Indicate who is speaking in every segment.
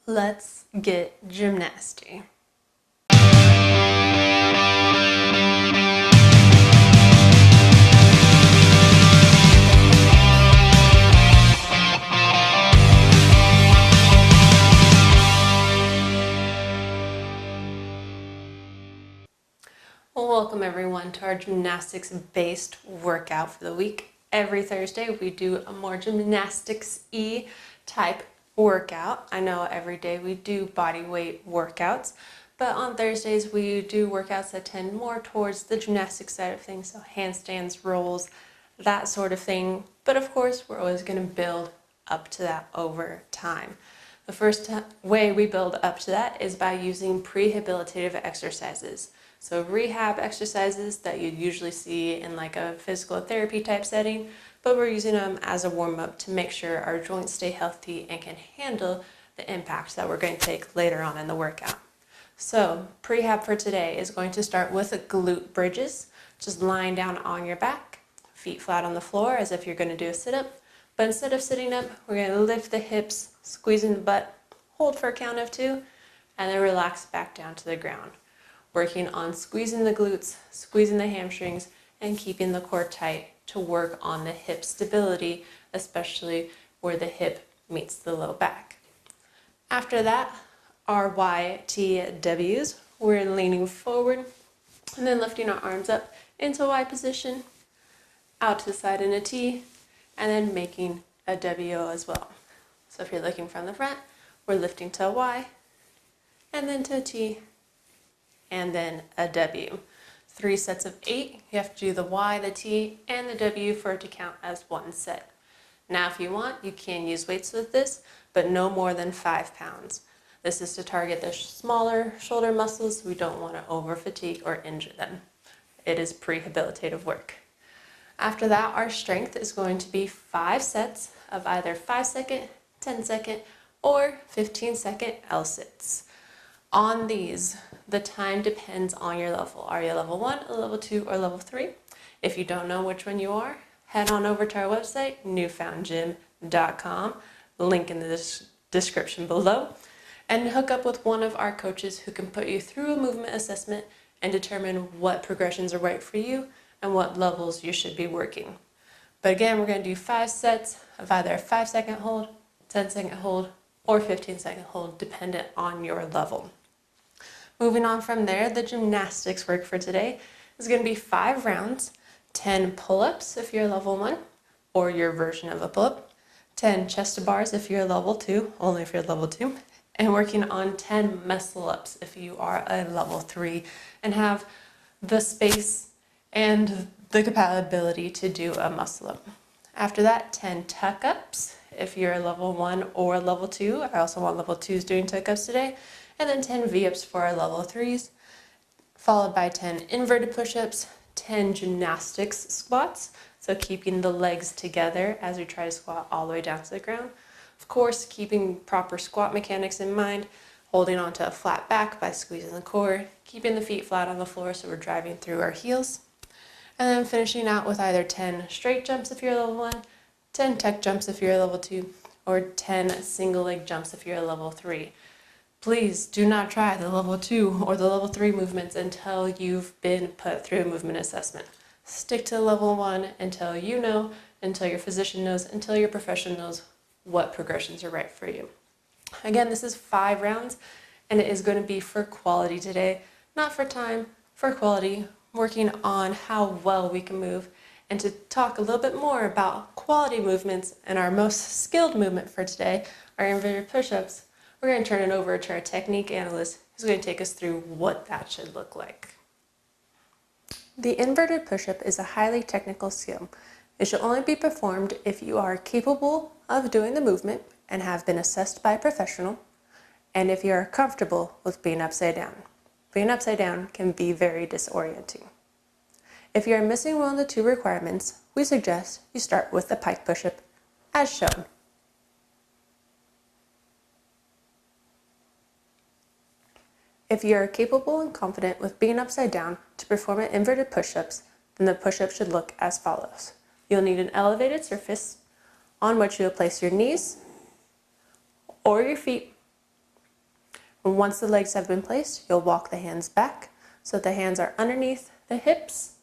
Speaker 1: Let's get gymnasty. Welcome everyone to our gymnastics-based workout for the week. Every Thursday we do a more gymnastics-y type workout. I know every day we do body weight workouts, but on Thursdays we do workouts that tend more towards the gymnastics side of things, so handstands, rolls, that sort of thing. But of course, we're always going to build up to that over time. The first way we build up to that is by using prehabilitative exercises. So rehab exercises that you'd usually see in like a physical therapy type setting, but we're using them as a warm-up to make sure our joints stay healthy and can handle the impact that we're going to take later on in the workout. So prehab for today is going to start with glute bridges, just lying down on your back, feet flat on the floor as if you're going to do a sit-up. But instead of sitting up, we're going to lift the hips, squeezing the butt, hold for a count of 2, and then relax back down to the ground. Working on squeezing the glutes, squeezing the hamstrings, and keeping the core tight to work on the hip stability, especially where the hip meets the low back. After that, our YTWs, we're leaning forward and then lifting our arms up into Y position, out to the side in a T, and then making a W as well. So if you're looking from the front, we're lifting to a Y, and then to a T, and then a W. 3 sets of 8. You have to do the Y, the T, and the W for it to count as one set. Now if you want, you can use weights with this, but no more than 5 pounds. This is to target the smaller shoulder muscles. We don't want to over fatigue or injure them. It is prehabilitative work. After that, our strength is going to be 5 sets of either 5-second, 10-second, or 15-second L-sits. On these, the time depends on your level. Are you level 1, level 2, or level 3? If you don't know which one you are, head on over to our website, newfoundgym.com, link in the description below, and hook up with one of our coaches who can put you through a movement assessment and determine what progressions are right for you and what levels you should be working. But again, we're going to do 5 sets of either a 5-second hold, 10-second hold, or 15-second hold, dependent on your level. Moving on from there, the gymnastics work for today is going to be 5 rounds, 10 pull-ups if you're level 1, or your version of a pull-up, 10 chest to bars if you're level 2, only if you're level 2, and working on 10 muscle-ups if you are a level 3 and have the space and the capability to do a muscle-up. After that, 10 tuck-ups if you're a level 1 or level 2. I also want level 2s doing tuck-ups today. And then 10 V-ups for our level 3s, followed by 10 inverted push-ups, 10 gymnastics squats, so keeping the legs together as we try to squat all the way down to the ground. Of course, keeping proper squat mechanics in mind, holding onto a flat back by squeezing the core, keeping the feet flat on the floor so we're driving through our heels, and then finishing out with either 10 straight jumps if you're level 1, 10 tuck jumps if you're level 2, or 10 single leg jumps if you're a level 3. Please do not try the level 2 or the level 3 movements until you've been put through a movement assessment. Stick to level 1 until you know, until your physician knows, until your professional knows what progressions are right for you. Again, this is 5 rounds, and it is going to be for quality today, not for time, for quality, working on how well we can move. And to talk a little bit more about quality movements and our most skilled movement for today, our inverted push-ups, we're going to turn it over to our technique analyst who's going to take us through what that should look like. The inverted push-up is a highly technical skill. It should only be performed if you are capable of doing the movement and have been assessed by a professional, and if you are comfortable with being upside down. Being upside down can be very disorienting. If you are missing one of the 2 requirements, we suggest you start with the pike push-up as shown. If you are capable and confident with being upside down to perform an inverted push-ups, then the push-up should look as follows. You'll need an elevated surface on which you will place your knees or your feet And once the legs have been placed, you'll walk the hands back so that the hands are underneath the hips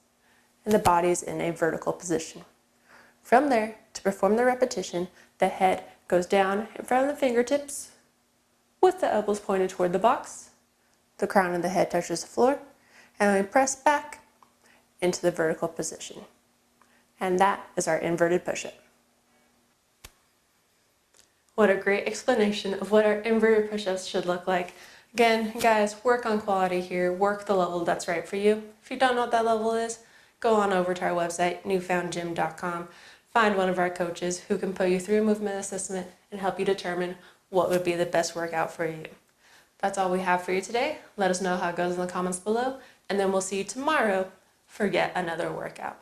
Speaker 1: and the body is in a vertical position. From there, to perform the repetition, the head goes down in front of the fingertips with the elbows pointed toward the box. The crown of the head touches the floor, and we press back into the vertical position. And that is our inverted push-up. What a great explanation of what our inverted push-ups should look like. Again, guys, work on quality here. Work the level that's right for you. If you don't know what that level is, go on over to our website, newfoundgym.com. Find one of our coaches who can put you through a movement assessment and help you determine what would be the best workout for you. That's all we have for you today. Let us know how it goes in the comments below, and then we'll see you tomorrow for yet another workout.